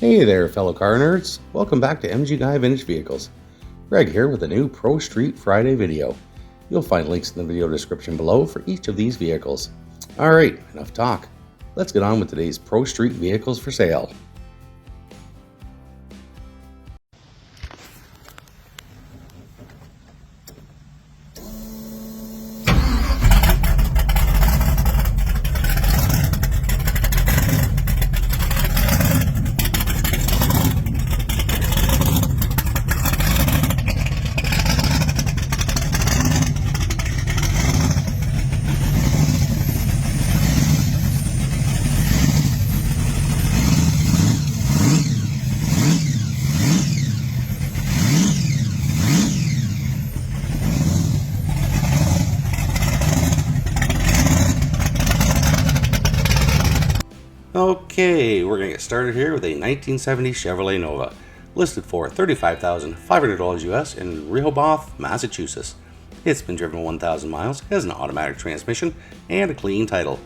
Hey there, fellow car nerds. Welcome back to MG Guy Vintage Vehicles. Greg here with a new Pro Street Friday video. You'll find links in the video description below for each of these vehicles. Alright, enough talk. Let's get on with today's Pro Street vehicles for sale. Okay, we're going to get started here with a 1970 Chevrolet Nova, listed for $35,500 US in Rehoboth, Massachusetts. It's been driven 1,000 miles, has an automatic transmission, and a clean title.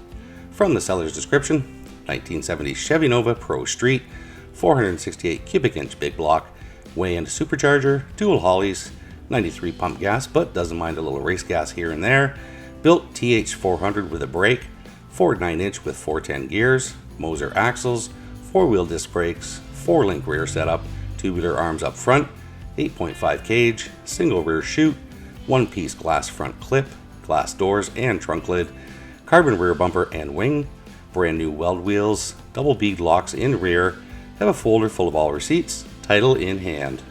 From the seller's description, 1970 Chevy Nova Pro Street, 468 cubic inch big block, weigh-in supercharger, dual Hollies, 93 pump gas, but doesn't mind a little race gas here and there, built TH400 with a brake, Ford 9-inch with 410 gears, Moser axles, 4-wheel disc brakes, 4-link rear setup, tubular arms up front, 8.5 cage, single rear chute, one-piece glass front clip, glass doors and trunk lid, carbon rear bumper and wing, brand new weld wheels, double bead locks in rear, have a folder full of all receipts, title in hand.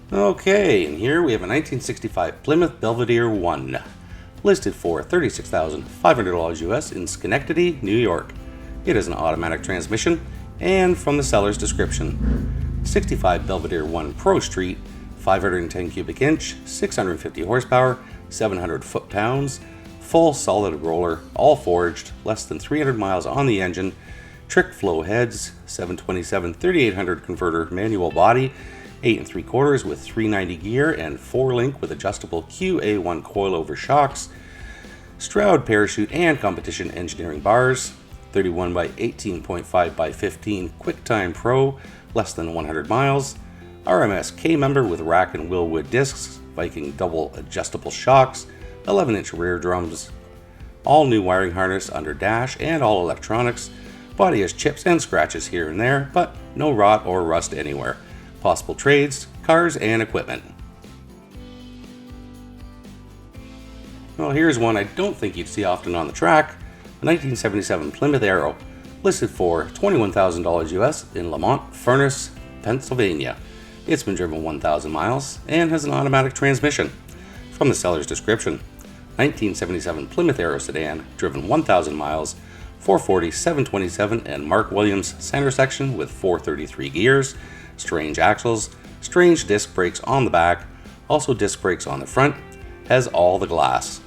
Okay, and here we have a 1965 Plymouth Belvedere 1, listed for $36,500 US in Schenectady, New York. It has an automatic transmission, and from the seller's description, 65 Belvedere 1 Pro Street, 510 cubic inch, 650 horsepower, 700 foot-pounds, full solid roller, all forged, less than 300 miles on the engine, trick flow heads, 727/3800 converter manual body, 8 3/4 with 390 gear and 4-link with adjustable QA1 coilover shocks, Stroud parachute and competition engineering bars, 31 by 18.5 by 15 QuickTime Pro, less than 100 miles, RMS K member with rack and wheel wood discs, Viking double adjustable shocks, 11-inch rear drums, all new wiring harness under dash and all electronics. Body has chips and scratches here and there, but no rot or rust anywhere. Possible trades, cars, and equipment. Well, here's one I don't think you'd see often on the track, the 1977 Plymouth Arrow, listed for $21,000 US in Lamont Furnace, Pennsylvania. It's been driven 1,000 miles and has an automatic transmission. From the seller's description, 1977 Plymouth Arrow sedan, driven 1,000 miles, 440, 727, and Mark Williams center section with 433 gears, strange axles, strange disc brakes on the back, also disc brakes on the front, has all the glass.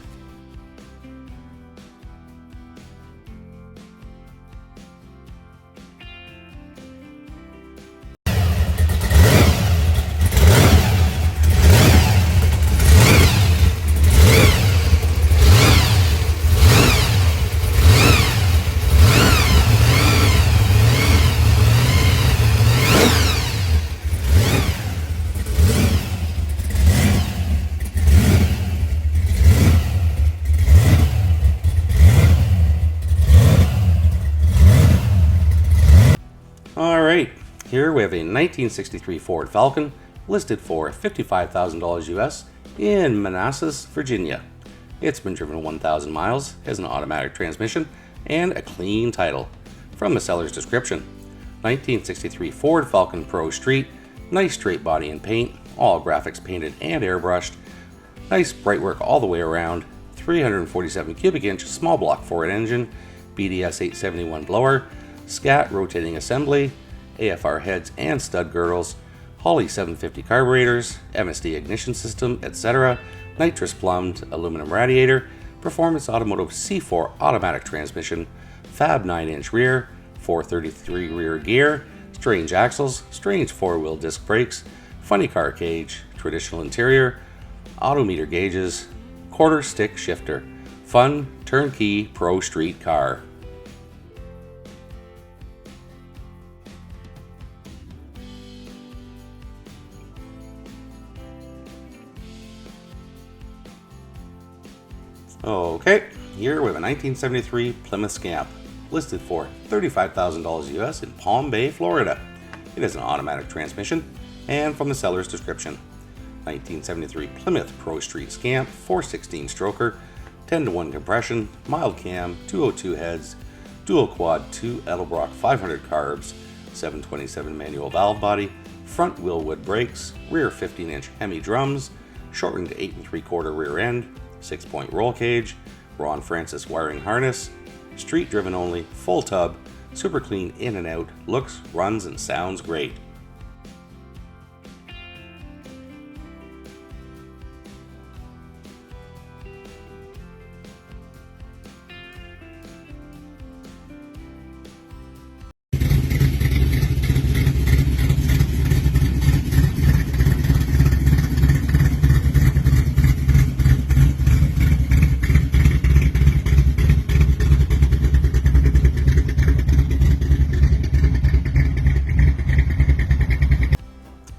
Alright, here we have a 1963 Ford Falcon, listed for $55,000 US in Manassas, Virginia. It's been driven 1,000 miles, has an automatic transmission, and a clean title. From the seller's description: 1963 Ford Falcon Pro Street, nice straight body and paint, all graphics painted and airbrushed, nice bright work all the way around, 347 cubic inch small block Ford engine, BDS 871 blower, SCAT rotating assembly, AFR heads and stud girdles, Holley 750 carburetors, MSD ignition system, etc., nitrous plumbed aluminum radiator, Performance Automotive C4 automatic transmission, Fab 9-inch rear, 433 rear gear, strange axles, strange four-wheel disc brakes, funny car cage, traditional interior, odometer gauges, quarter stick shifter, fun, turnkey, pro street car. Okay, here we have a 1973 Plymouth Scamp, listed for $35,000 US in Palm Bay, Florida. It has an automatic transmission, and from the seller's description: 1973 Plymouth Pro Street Scamp, 416 stroker, 10-to-1 compression, mild cam, 202 heads, dual quad 2 Edelbrock 500 carbs, 727 manual valve body, front wheel wood brakes, rear 15-inch Hemi drums, shortened 8 3/4 rear end, 6-point roll cage, Ron Francis wiring harness, street driven only, full tub, super clean in and out, looks, runs, and sounds great.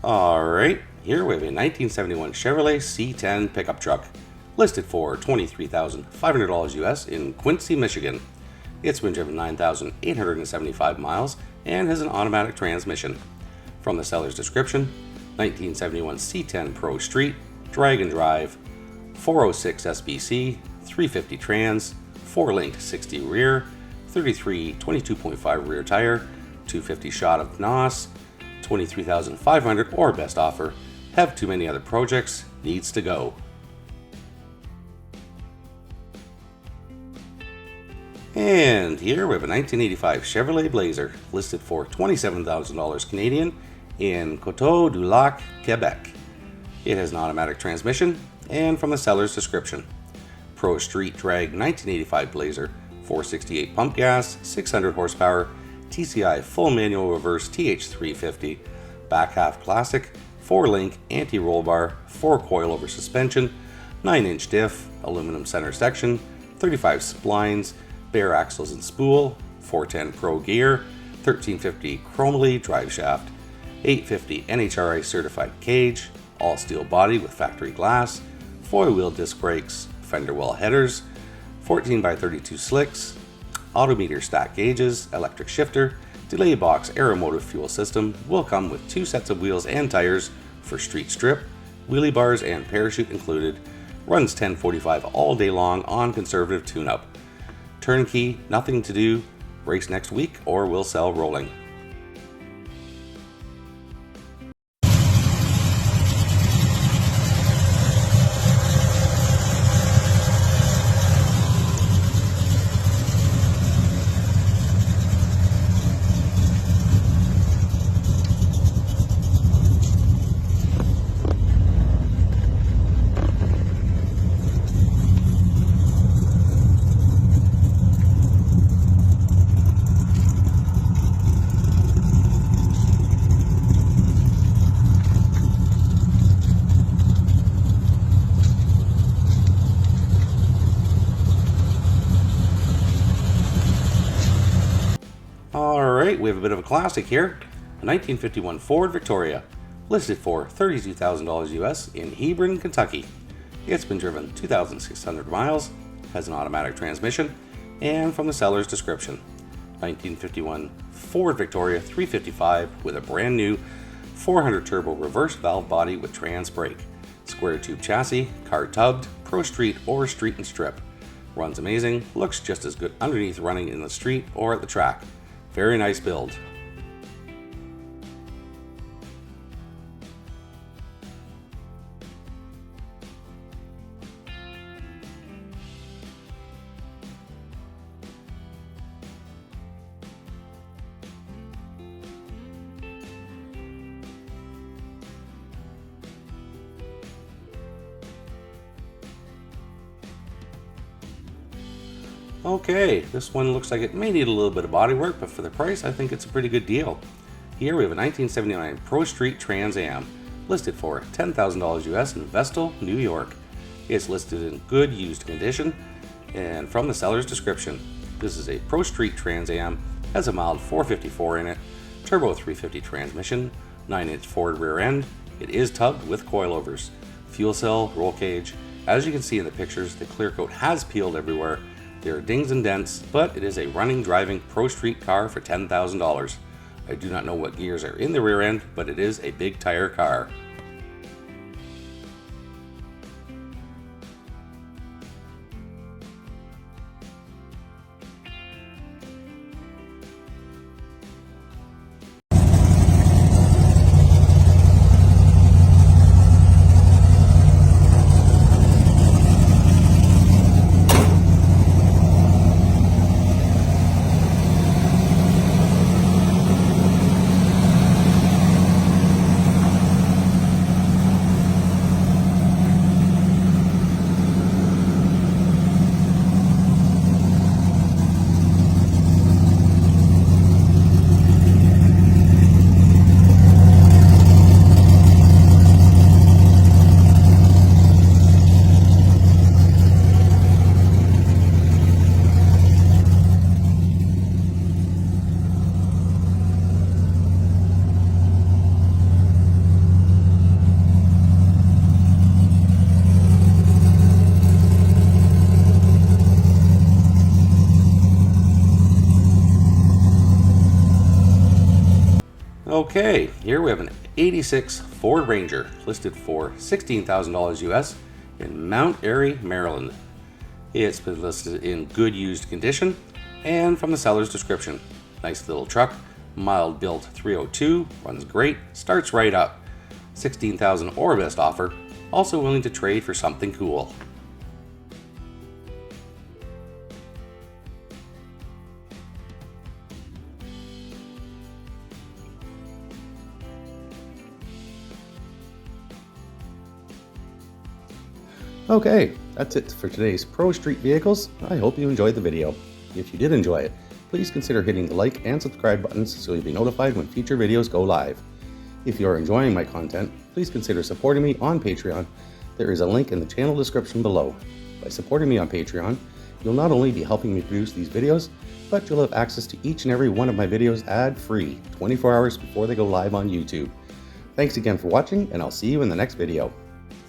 Alright, here we have a 1971 Chevrolet C10 pickup truck, listed for $23,500 US in Quincy, Michigan. It's been driven 9,875 miles and has an automatic transmission. From the seller's description: 1971 C10 Pro Street, drag and drive, 406 SBC, 350 trans, 4-linked 60 rear, 33 22.5 rear tire, 250 shot of NOS, 23,500 or best offer, have too many other projects, needs to go. And here we have a 1985 Chevrolet Blazer, listed for $27,000 Canadian in Coteau-du-Lac, Quebec. It has an automatic transmission, and from the seller's description: Pro Street Drag 1985 Blazer, 468 pump gas, 600 horsepower, TCI full manual reverse TH350, back half classic, 4-link anti-roll bar, 4 coilover suspension, 9-inch diff, aluminum center section, 35 splines, bare axles and spool, 410 Pro gear, 1350 chromoly drive shaft, 850 NHRI certified cage, all steel body with factory glass, four-wheel disc brakes, fender well headers, 14x32 slicks, odometer stack gauges, electric shifter, delay box aeromotive fuel system, will come with 2 sets of wheels and tires for street strip, wheelie bars and parachute included, runs 1045 all day long on conservative tune-up. Turnkey, nothing to do, race next week or we'll sell rolling. Alright, we have a bit of a classic here. A 1951 Ford Victoria, listed for $32,000 US in Hebron, Kentucky. It's been driven 2,600 miles, has an automatic transmission, and from the seller's description: 1951 Ford Victoria 355 with a brand new 400 turbo reverse valve body with trans brake, square tube chassis, car tubbed, pro street or street and strip. Runs amazing, looks just as good underneath running in the street or at the track. Very nice build. Okay, this one looks like it may need a little bit of body work, but for the price, I think it's a pretty good deal. Here we have a 1979 Pro Street Trans Am, listed for $10,000 US in Vestal, New York. It's listed in good used condition, and from the seller's description, this is a Pro Street Trans Am, has a mild 454 in it, turbo 350 transmission, 9-inch Ford rear end. It is tubbed with coilovers, fuel cell, roll cage. As you can see in the pictures, the clear coat has peeled everywhere. There are dings and dents, but it is a running, driving Pro Street car for $10,000. I do not know what gears are in the rear end, but it is a big tire car. Okay, here we have an 86 Ford Ranger listed for $16,000 US in Mount Airy, Maryland. It's been listed in good used condition, and from the seller's description, nice little truck, mild built 302, runs great, starts right up, $16,000 or best offer, also willing to trade for something cool. Okay, that's it for today's Pro Street Vehicles. I hope you enjoyed the video. If you did enjoy it, please consider hitting the like and subscribe buttons so you'll be notified when future videos go live. If you are enjoying my content, please consider supporting me on Patreon. There is a link in the channel description below. By supporting me on Patreon, you'll not only be helping me produce these videos, but you'll have access to each and every one of my videos ad-free, 24 hours before they go live on YouTube. Thanks again for watching, and I'll see you in the next video.